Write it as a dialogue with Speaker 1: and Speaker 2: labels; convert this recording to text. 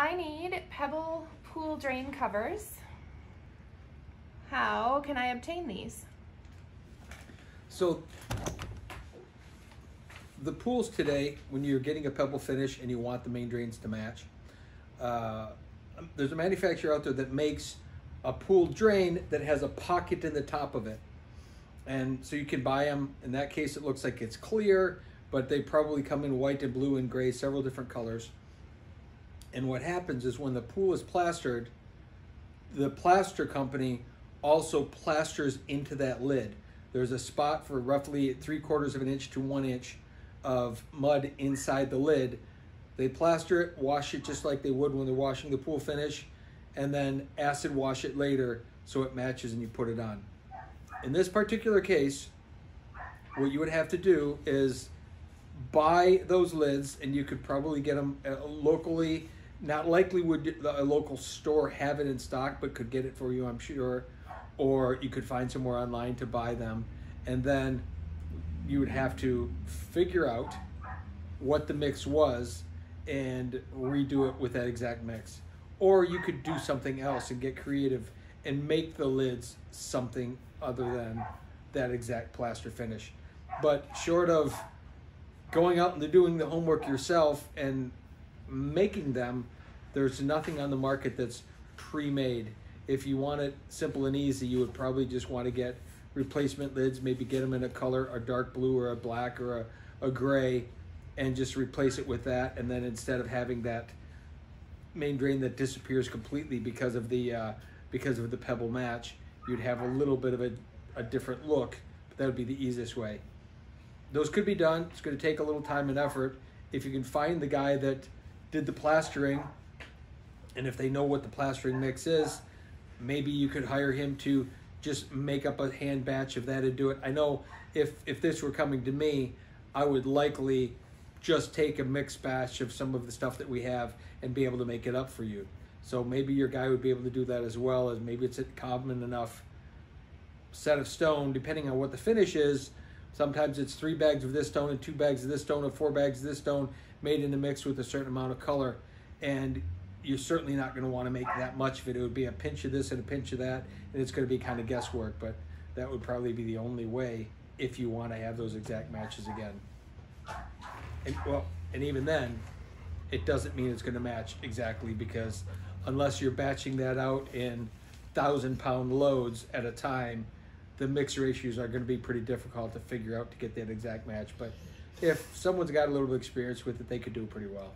Speaker 1: I need pebble pool drain covers. How can I obtain these?
Speaker 2: So the pools today, when you're getting a pebble finish and you want the main drains to match, there's a manufacturer out there that makes a pool drain that has a pocket in the top of it. And so you can buy them. In that case, it looks like it's clear, but they probably come in white and blue and gray, several different colors. And what happens is when the pool is plastered, the plaster company also plasters into that lid. There's a spot for roughly 3/4 of an inch to 1 inch of mud inside the lid. They plaster it, wash it just like they would when they're washing the pool finish, and then acid wash it later so it matches and you put it on. In this particular case, what you would have to do is buy those lids, and you could probably get them locally. Not likely would a local store have it in stock, but could get it for you, I'm sure. Or you could find somewhere online to buy them. And then you would have to figure out what the mix was and redo it with that exact mix. Or you could do something else and get creative and make the lids something other than that exact plaster finish. But short of going out and doing the homework yourself and making them, there's nothing on the market that's pre-made. If you want it simple and easy, you would probably just want to get replacement lids, maybe get them in a color, a dark blue or a black or a gray, and just replace it with that. And then instead of having that main drain that disappears completely because of the pebble match, you'd have a little bit of a different look, but that would be the easiest way. Those could be done. It's going to take a little time and effort. If you can find the guy that did the plastering, and if they know what the plastering mix is, maybe you could hire him to just make up a hand batch of that and do it. I know if this were coming to me, I would likely just take a mixed batch of some of the stuff that we have and be able to make it up for you. So maybe your guy would be able to do that as well, as maybe it's a common enough set of stone, depending on what the finish is. Sometimes it's 3 bags of this stone and 2 bags of this stone and 4 bags of this stone made in a mix with a certain amount of color. And you're certainly not going to want to make that much of it. It would be a pinch of this and a pinch of that, and it's going to be kind of guesswork, but that would probably be the only way if you want to have those exact matches again. And even then, it doesn't mean it's going to match exactly, because unless you're batching that out in 1,000-pound loads at a time, the mix ratios are going to be pretty difficult to figure out to get that exact match. But if someone's got a little bit of experience with it, they could do it pretty well.